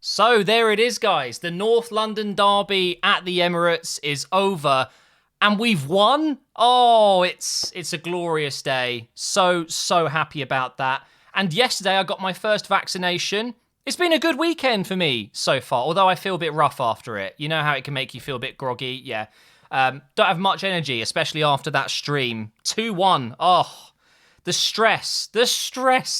So there it is, guys. The North London derby at the Emirates is over, and we've won. Oh, it's a glorious day. So happy about that. And yesterday I got my first vaccination. It's been a good weekend for me so far, although I feel a bit rough after it. You know how it can make you feel a bit groggy? Yeah. Don't have much energy, especially after that stream. 2-1. Oh, the stress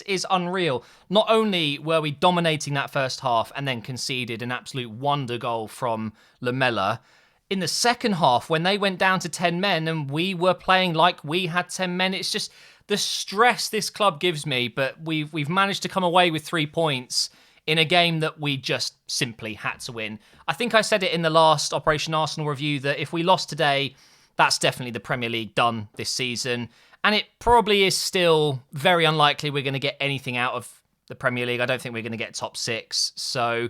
is unreal. Not only were we dominating that first half and then conceded an absolute wonder goal from Lamela, in the second half, when they went down to 10 men and we were playing like we had 10 men, it's just the stress this club gives me, but we've managed to come away with 3 points in a game that we just simply had to win. I think I said it in the last Operation Arsenal review that if we lost today, that's definitely the Premier League done this season. And it probably is still very unlikely we're going to get anything out of the Premier League. I don't think we're going to get top 6. So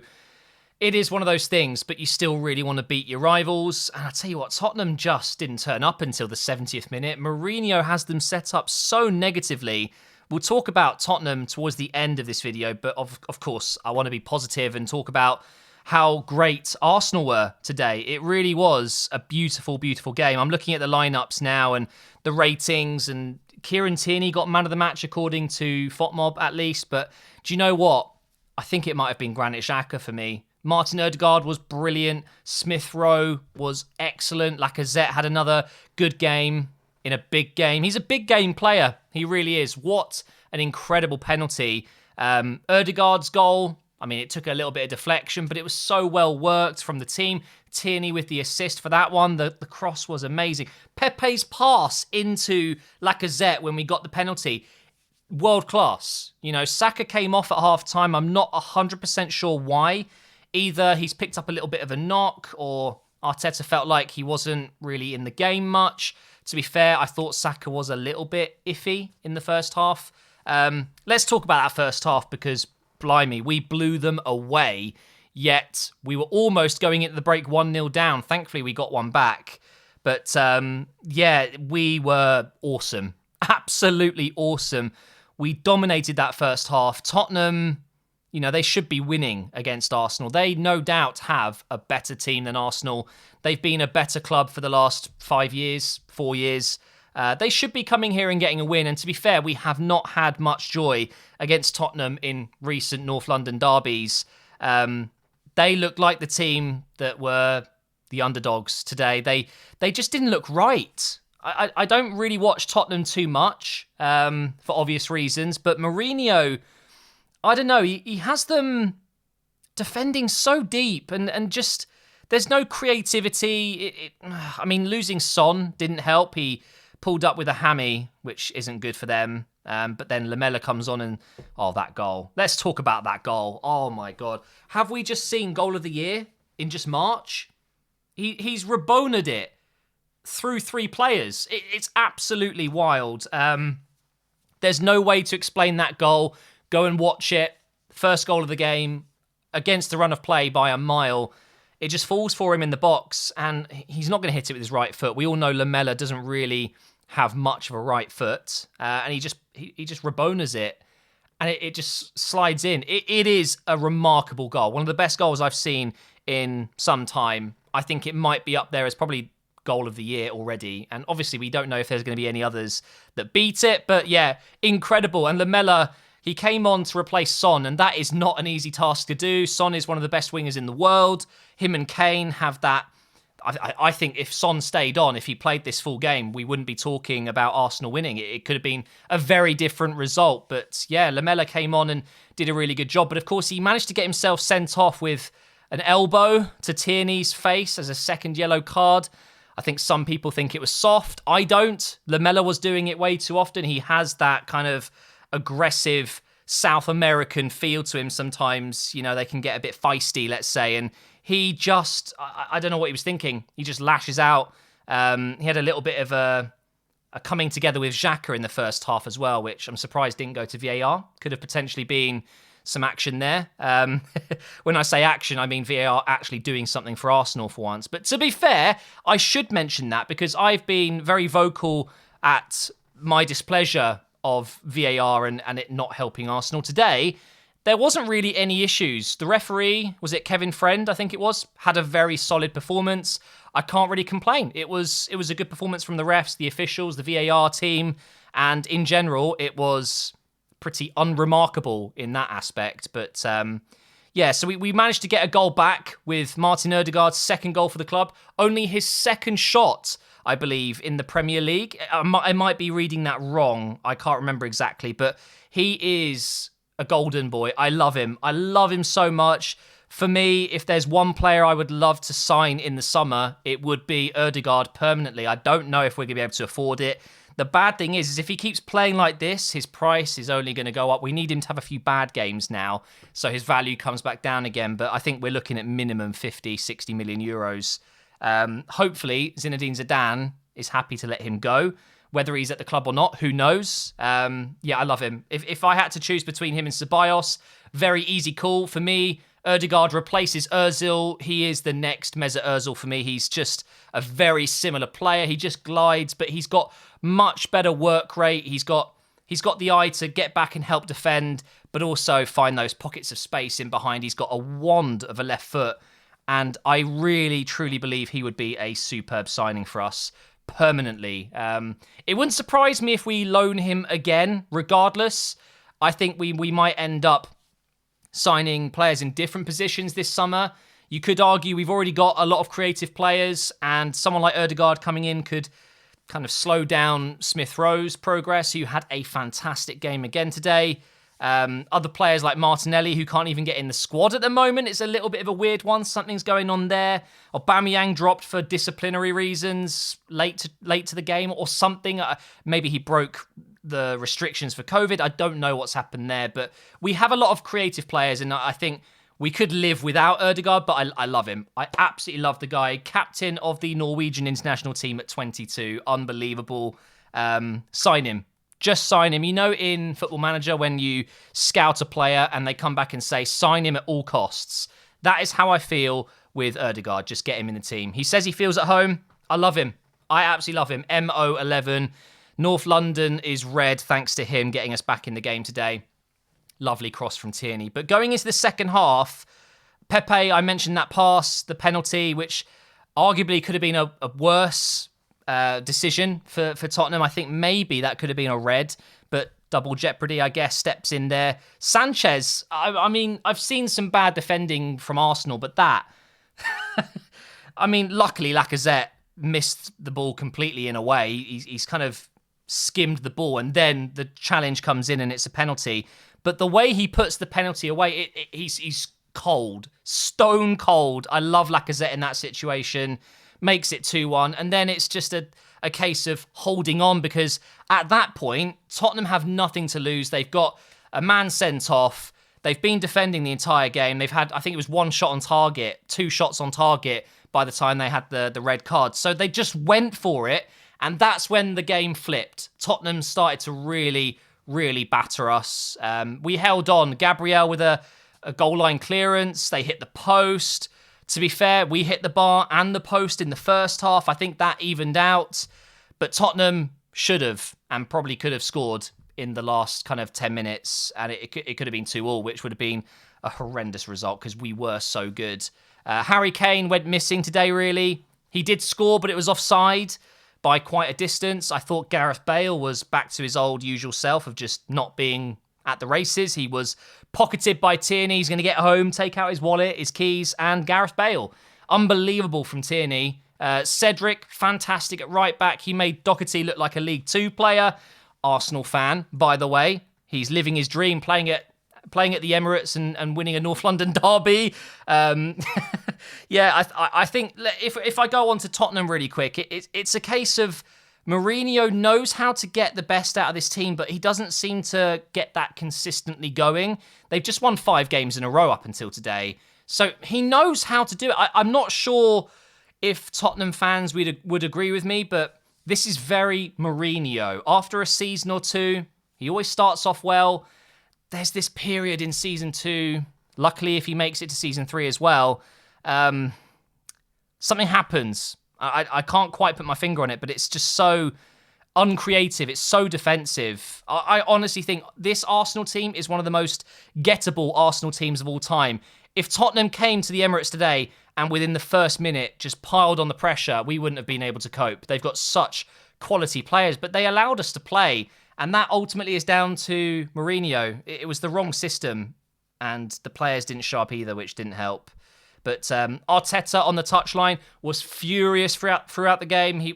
it is one of those things, but you still really want to beat your rivals. And I'll tell you what, Tottenham just didn't turn up until the 70th minute. Mourinho has them set up so negatively. We'll talk about Tottenham towards the end of this video, but of course, I want to be positive and talk about how great Arsenal were today. It really was a beautiful, beautiful game. I'm looking at the lineups now and the ratings, and Kieran Tierney got man of the match according to FOTMob at least, but do you know what? I think it might have been Granit Xhaka for me. Martin Odegaard was brilliant. Smith Rowe was excellent. Lacazette had another good game in a big game. He's a big game player. He really is. What an incredible penalty. Odegaard's goal, I mean, it took a little bit of deflection, but it was so well worked from the team. Tierney with the assist for that one. The cross was amazing. Pepe's pass into Lacazette when we got the penalty, world class. You know, Saka came off at half time. I'm not 100% sure why. Either he's picked up a little bit of a knock, or Arteta felt like he wasn't really in the game much. To be fair, I thought Saka was a little bit iffy in the first half. Let's talk about that first half, because blimey, we blew them away, yet we were almost going into the break 1-0 down. Thankfully, we got one back. But yeah, we were awesome. Absolutely awesome. We dominated that first half. Tottenham, you know, they should be winning against Arsenal. They no doubt have a better team than Arsenal. They've been a better club for the last 5 years, 4 years. They should be coming here and getting a win. And to be fair, we have not had much joy against Tottenham in recent North London derbies. They looked like the team that were the underdogs today. They just didn't look right. I don't really watch Tottenham too much for obvious reasons, but Mourinho, I don't know, he has them defending so deep and just there's no creativity. I mean, losing Son didn't help. He pulled up with a hammy, which isn't good for them. But then Lamela comes on and, that goal. Let's talk about that goal. Oh my God. Have we just seen goal of the year in just March? He's Rabona'd it through 3 players. It's absolutely wild. There's no way to explain that goal. Go and watch it. First goal of the game against the run of play by a mile. It just falls for him in the box, and he's not going to hit it with his right foot. We all know Lamela doesn't really have much of a right foot, and he just Rabonas it, and it just slides in. It is a remarkable goal. One of the best goals I've seen in some time. I think it might be up there as probably goal of the year already, and obviously we don't know if there's going to be any others that beat it, but yeah, incredible. And Lamela, he came on to replace Son, and that is not an easy task to do. Son is one of the best wingers in the world. Him and Kane have that. I think if Son stayed on, if he played this full game, we wouldn't be talking about Arsenal winning. It could have been a very different result. But yeah, Lamela came on and did a really good job. But of course, he managed to get himself sent off with an elbow to Tierney's face as a second yellow card. I think some people think it was soft. I don't. Lamela was doing it way too often. He has that kind of aggressive South American feel to him sometimes. You know, they can get a bit feisty, let's say, and he just, I don't know what he was thinking. He just lashes out. He had a little bit of a coming together with Xhaka in the first half as well, which I'm surprised didn't go to VAR. Could have potentially been some action there. When I say action, I mean VAR actually doing something for Arsenal for once. But to be fair, I should mention that because I've been very vocal at my displeasure of VAR and it not helping Arsenal. Today, there wasn't really any issues. The referee, was it Kevin Friend, I think it was, had a very solid performance. I can't really complain. It was a good performance from the refs, the officials, the VAR team, and in general, it was pretty unremarkable in that aspect. But so we managed to get a goal back with Martin Ødegaard's second goal for the club. Only his second shot, I believe, in the Premier League. I might be reading that wrong. I can't remember exactly, but he is a golden boy. I love him. I love him so much. For me, if there's one player I would love to sign in the summer, it would be Ødegaard permanently. I don't know if we're going to be able to afford it. The bad thing is if he keeps playing like this, his price is only going to go up. We need him to have a few bad games now, so his value comes back down again. But I think we're looking at minimum 50, 60 million euros. Hopefully, Zinedine Zidane is happy to let him go. Whether he's at the club or not, who knows? I love him. If I had to choose between him and Ceballos, very easy call for me. Ødegaard replaces Ozil. He is the next Mesut Ozil for me. He's just a very similar player. He just glides, but he's got much better work rate. He's got the eye to get back and help defend, but also find those pockets of space in behind. He's got a wand of a left foot, and I really, truly believe he would be a superb signing for us permanently. It wouldn't surprise me if we loan him again, regardless. I think we might end up signing players in different positions this summer. You could argue we've already got a lot of creative players, and someone like Ødegaard coming in could kind of slow down Smith Rowe's progress, who had a fantastic game again today. Other players like Martinelli, who can't even get in the squad at the moment. It's a little bit of a weird one. Something's going on there. Aubameyang dropped for disciplinary reasons late to the game or something. Maybe he broke the restrictions for COVID. I don't know what's happened there, but we have a lot of creative players, and I think we could live without Ødegaard, but I love him. I absolutely love the guy. Captain of the Norwegian international team at 22. Unbelievable. Sign him. Just sign him. You know, in Football Manager, when you scout a player and they come back and say, sign him at all costs. That is how I feel with Ødegaard. Just get him in the team. He says he feels at home. I love him. I absolutely love him. MO11. North London is red thanks to him getting us back in the game today. Lovely cross from Tierney. But going into the second half, Pepe, I mentioned that pass, the penalty, which arguably could have been a worse decision for Tottenham. I think maybe that could have been a red, but double jeopardy, I guess, steps in there. Sanchez, I mean, I've seen some bad defending from Arsenal, but that... I mean, luckily Lacazette missed the ball completely in a way. He's kind of skimmed the ball, and then the challenge comes in and it's a penalty. But the way he puts the penalty away, he's cold, stone cold. I love Lacazette in that situation. Makes it 2-1, and then it's just a case of holding on, because at that point, Tottenham have nothing to lose. They've got a man sent off. They've been defending the entire game. They've had, I think it was 1 shot on target, 2 shots on target by the time they had the red card. So they just went for it, and that's when the game flipped. Tottenham started to really, really batter us. We held on. Gabriel with a goal line clearance. They hit the post. To be fair, we hit the bar and the post in the first half. I think that evened out. But Tottenham should have and probably could have scored in the last kind of 10 minutes. And it could have been 2-2, which would have been a horrendous result because we were so good. Harry Kane went missing today, really. He did score, but it was offside by quite a distance. I thought Gareth Bale was back to his old usual self of just not being at the races. He was pocketed by Tierney. He's going to get home, take out his wallet, his keys, and Gareth Bale. Unbelievable from Tierney. Cedric, fantastic at right back. He made Doherty look like a League Two player. Arsenal fan, by the way. He's living his dream, playing at the Emirates and winning a North London derby. I think if I go on to Tottenham really quick, it's a case of Mourinho knows how to get the best out of this team, but he doesn't seem to get that consistently going. They've just won 5 games in a row up until today. So he knows how to do it. I'm not sure if Tottenham fans would agree with me, but this is very Mourinho. After a season or two, he always starts off well. There's this period in season 2, luckily if he makes it to season 3 as well, something happens. I can't quite put my finger on it, but it's just so uncreative. It's so defensive. I honestly think this Arsenal team is one of the most gettable Arsenal teams of all time. If Tottenham came to the Emirates today and within the first minute just piled on the pressure, we wouldn't have been able to cope. They've got such quality players, but they allowed us to play. And that ultimately is down to Mourinho. It was the wrong system, and the players didn't show up either, which didn't help. But Arteta on the touchline was furious throughout the game.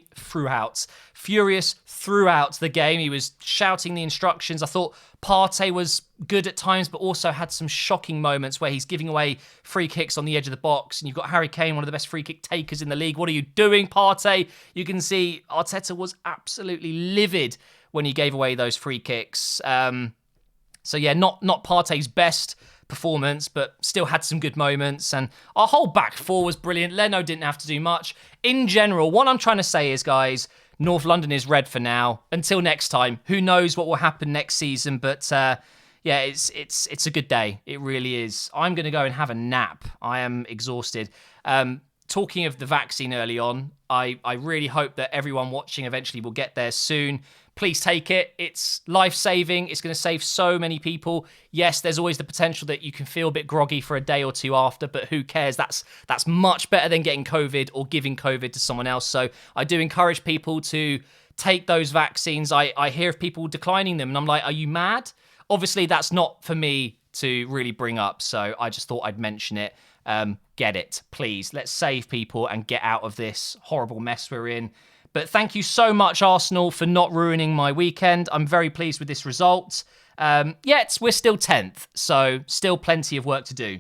Furious throughout the game. He was shouting the instructions. I thought Partey was good at times, but also had some shocking moments where he's giving away free kicks on the edge of the box. And you've got Harry Kane, one of the best free kick takers in the league. What are you doing, Partey? You can see Arteta was absolutely livid when he gave away those free kicks. So yeah, not Partey's best performance, but still had some good moments. And our whole back four was brilliant. Leno didn't have to do much. In general, what I'm trying to say is, guys, North London is red for now. Until next time, who knows what will happen next season? But yeah, it's a good day. It really is. I'm going to go and have a nap. I am exhausted. Talking of the vaccine early on, I really hope that everyone watching eventually will get there soon. Please take it. It's life-saving. It's going to save so many people. Yes, there's always the potential that you can feel a bit groggy for a day or two after, but who cares? That's much better than getting COVID or giving COVID to someone else. So I do encourage people to take those vaccines. I hear of people declining them, and I'm like, are you mad? Obviously, that's not for me to really bring up, so I just thought I'd mention it. Get it, please. Let's save people and get out of this horrible mess we're in. But thank you so much, Arsenal, for not ruining my weekend. I'm very pleased with this result. Yet we're still 10th, so still plenty of work to do.